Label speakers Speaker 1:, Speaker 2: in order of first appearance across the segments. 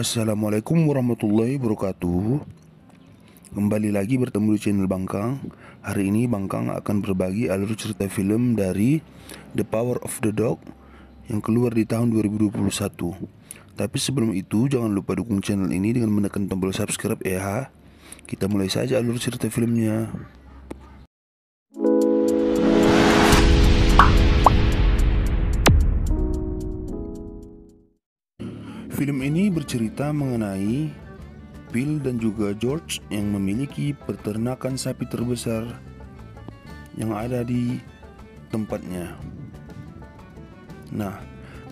Speaker 1: Assalamualaikum warahmatullahi wabarakatuh. Kembali lagi bertemu di channel Bangkang. Hari ini Bangkang akan berbagi alur cerita film dari The Power of the Dog yang keluar di tahun 2021. Tapi sebelum itu jangan lupa dukung channel ini dengan menekan tombol subscribe ya. Kita mulai saja alur cerita filmnya. Film ini bercerita mengenai Bill dan juga George yang memiliki peternakan sapi terbesar yang ada di tempatnya. Nah,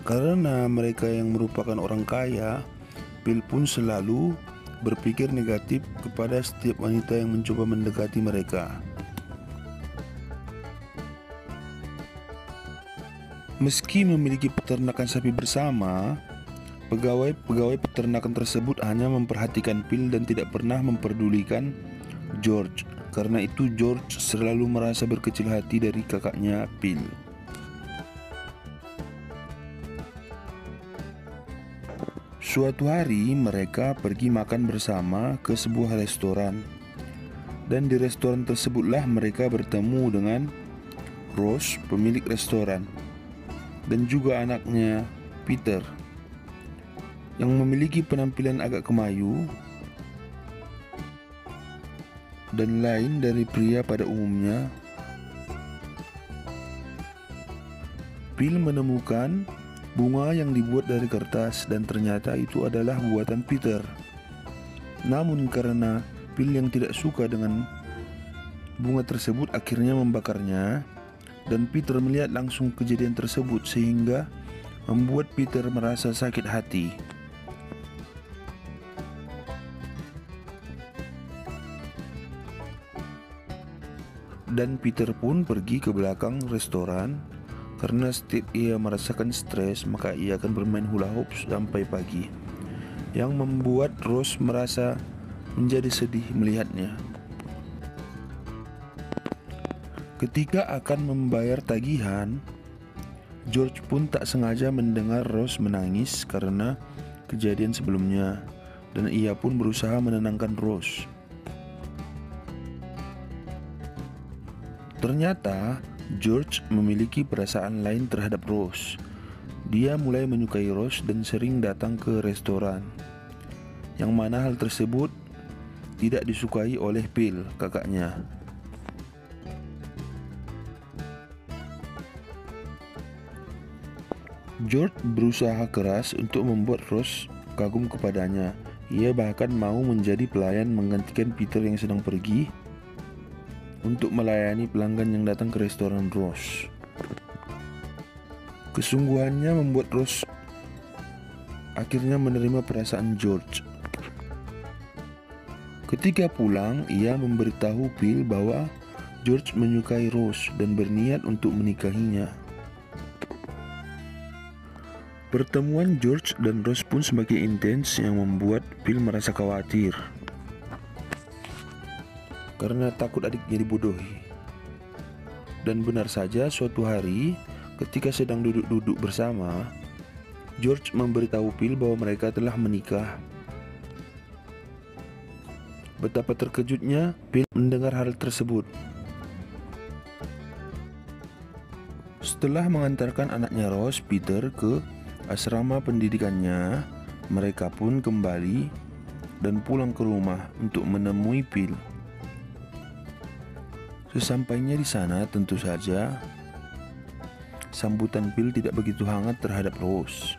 Speaker 1: karena mereka yang merupakan orang kaya, Bill pun selalu berpikir negatif kepada setiap wanita yang mencoba mendekati mereka. Meski memiliki peternakan sapi bersama, pegawai peternakan tersebut hanya memperhatikan Bill dan tidak pernah memperdulikan George. Karena itu George selalu merasa berkecil hati dari kakaknya Bill. Suatu hari mereka pergi makan bersama ke sebuah restoran. Dan di restoran tersebutlah mereka bertemu dengan Rose, pemilik restoran, dan juga anaknya Peter, yang memiliki penampilan agak kemayu dan lain dari pria pada umumnya. Bill menemukan bunga yang dibuat dari kertas dan ternyata itu adalah buatan Peter. Namun karena Bill yang tidak suka dengan bunga tersebut akhirnya membakarnya, dan Peter melihat langsung kejadian tersebut sehingga membuat Peter merasa sakit hati. Dan Peter pun pergi ke belakang restoran. Karena setiap ia merasakan stres, maka ia akan bermain hula hoop sampai pagi, yang membuat Rose merasa menjadi sedih melihatnya. Ketika akan membayar tagihan, George pun tak sengaja mendengar Rose menangis karena kejadian sebelumnya, dan ia pun berusaha menenangkan Rose. Ternyata George memiliki perasaan lain terhadap Rose. Dia mulai menyukai Rose dan sering datang ke restoran, yang mana hal tersebut tidak disukai oleh Bill, kakaknya. George berusaha keras untuk membuat Rose kagum kepadanya. Ia bahkan mau menjadi pelayan menggantikan Peter yang sedang pergi untuk melayani pelanggan yang datang ke restoran Rose. Kesungguhannya membuat Rose akhirnya menerima perasaan George. Ketika pulang, ia memberitahu Bill bahwa George menyukai Rose dan berniat untuk menikahinya. Pertemuan George dan Rose pun semakin intens yang membuat Bill merasa khawatir karena takut adiknya dibodohi. Dan benar saja, suatu hari ketika sedang duduk-duduk bersama, George memberitahu Bill bahwa mereka telah menikah. Betapa terkejutnya Bill mendengar hal tersebut. Setelah mengantarkan anaknya Rose, Peter, ke asrama pendidikannya, mereka pun kembali dan pulang ke rumah untuk menemui Bill. Sesampainya di sana, tentu saja sambutan Bill tidak begitu hangat terhadap Rose.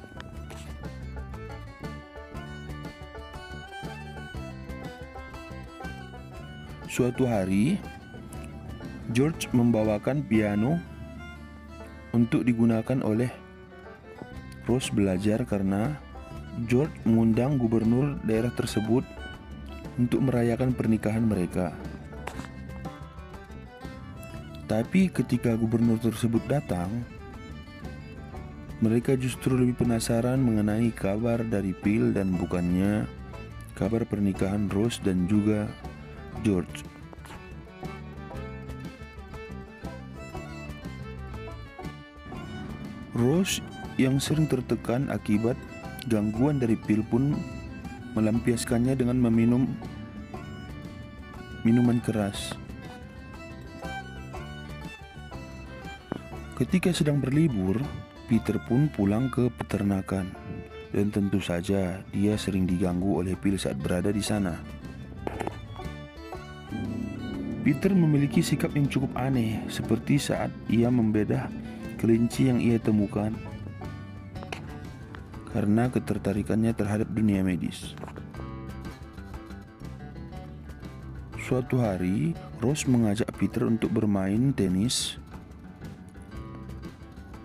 Speaker 1: Suatu hari, George membawakan piano untuk digunakan oleh Rose belajar karena George mengundang gubernur daerah tersebut untuk merayakan pernikahan mereka. Tapi ketika gubernur tersebut datang, mereka justru lebih penasaran mengenai kabar dari Bill dan bukannya kabar pernikahan Rose dan juga George. Rose yang sering tertekan akibat gangguan dari Bill pun melampiaskannya dengan meminum minuman keras. Ketika sedang berlibur, Peter pun pulang ke peternakan, dan tentu saja dia sering diganggu oleh Phil saat berada di sana. Peter memiliki sikap yang cukup aneh, seperti saat ia membedah kelinci yang ia temukan karena ketertarikannya terhadap dunia medis. Suatu hari, Rose mengajak Peter untuk bermain tenis.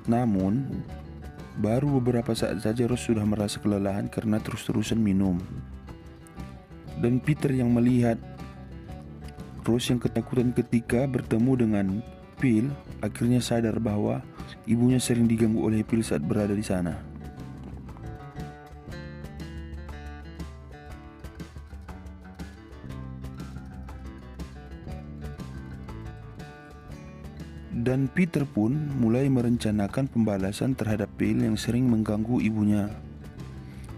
Speaker 1: Namun, baru beberapa saat saja Rose sudah merasa kelelahan karena terus-terusan minum. Dan Peter yang melihat Rose yang ketakutan ketika bertemu dengan Phil, akhirnya sadar bahwa ibunya sering diganggu oleh Phil saat berada di sana. Dan Peter pun mulai merencanakan pembalasan terhadap Phil yang sering mengganggu ibunya.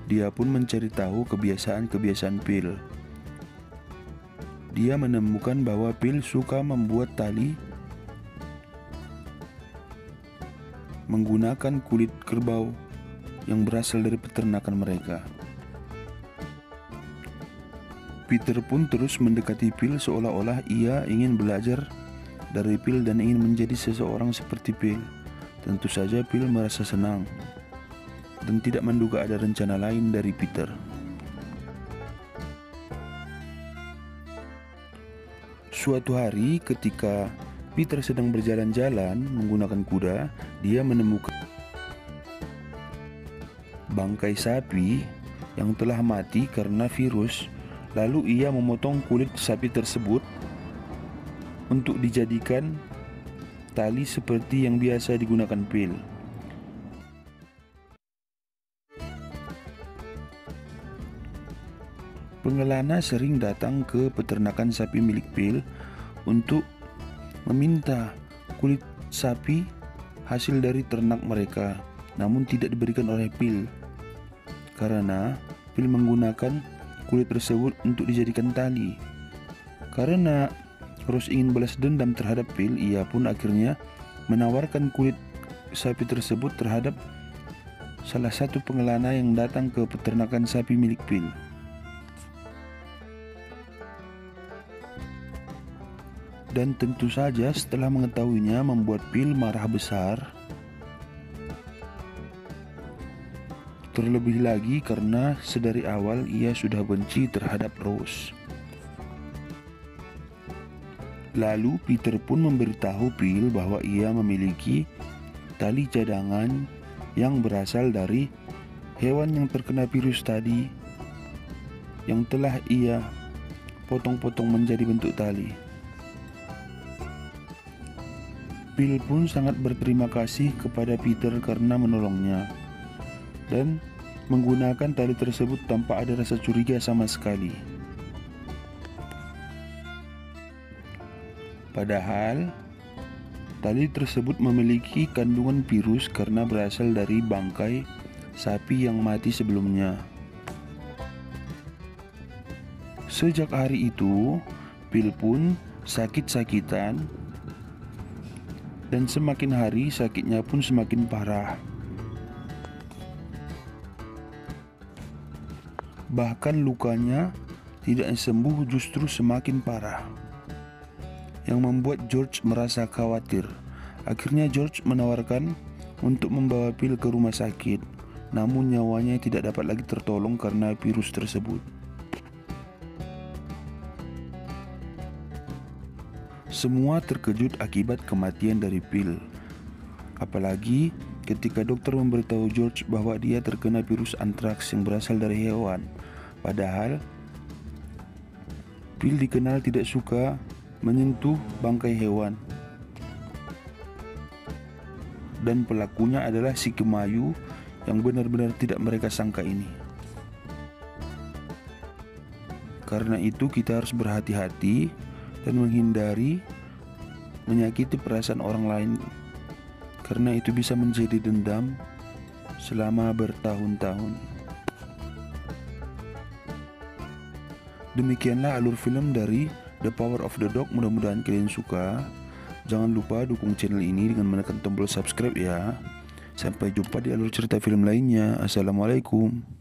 Speaker 1: Dia pun mencari tahu kebiasaan-kebiasaan Phil. Dia menemukan bahwa Phil suka membuat tali menggunakan kulit kerbau yang berasal dari peternakan mereka. Peter pun terus mendekati Phil seolah-olah ia ingin belajar dari Phil dan ingin menjadi seseorang seperti Phil. Tentu saja Phil merasa senang dan tidak menduga ada rencana lain dari Peter. Suatu hari ketika Peter sedang berjalan-jalan menggunakan kuda, dia menemukan bangkai sapi yang telah mati karena virus. Lalu ia memotong kulit sapi tersebut untuk dijadikan tali seperti yang biasa digunakan Phil. Pengelana sering datang ke peternakan sapi milik Phil untuk meminta kulit sapi hasil dari ternak mereka, namun tidak diberikan oleh Phil karena Phil menggunakan kulit tersebut untuk dijadikan tali. Karena Rose ingin balas dendam terhadap Phil, ia pun akhirnya menawarkan kulit sapi tersebut terhadap salah satu pengelana yang datang ke peternakan sapi milik Phil. Dan tentu saja setelah mengetahuinya membuat Phil marah besar. Terlebih lagi karena sedari awal ia sudah benci terhadap Rose. Lalu Peter pun memberitahu Phil bahwa ia memiliki tali cadangan yang berasal dari hewan yang terkena virus tadi, yang telah ia potong-potong menjadi bentuk tali. Phil pun sangat berterima kasih kepada Peter karena menolongnya dan menggunakan tali tersebut tanpa ada rasa curiga sama sekali. Padahal tali tersebut memiliki kandungan virus karena berasal dari bangkai sapi yang mati sebelumnya. Sejak hari itu, Phil pun sakit-sakitan dan semakin hari sakitnya pun semakin parah. Bahkan lukanya tidak sembuh, justru semakin parah, yang membuat George merasa khawatir. Akhirnya George menawarkan untuk membawa Phil ke rumah sakit, namun nyawanya tidak dapat lagi tertolong karena virus tersebut. Semua terkejut akibat kematian dari Phil, apalagi ketika dokter memberitahu George bahwa dia terkena virus antraks yang berasal dari hewan. Padahal Phil dikenal tidak suka menyentuh bangkai hewan, dan pelakunya adalah si Kemayu yang benar-benar tidak mereka sangka ini. Karena itu kita harus berhati-hati dan menghindari menyakiti perasaan orang lain, karena itu bisa menjadi dendam selama bertahun-tahun. Demikianlah alur film dari The Power of the Dog. Mudah-mudahan kalian suka. Jangan lupa dukung channel ini dengan menekan tombol subscribe ya. Sampai jumpa di alur cerita film lainnya. Assalamualaikum.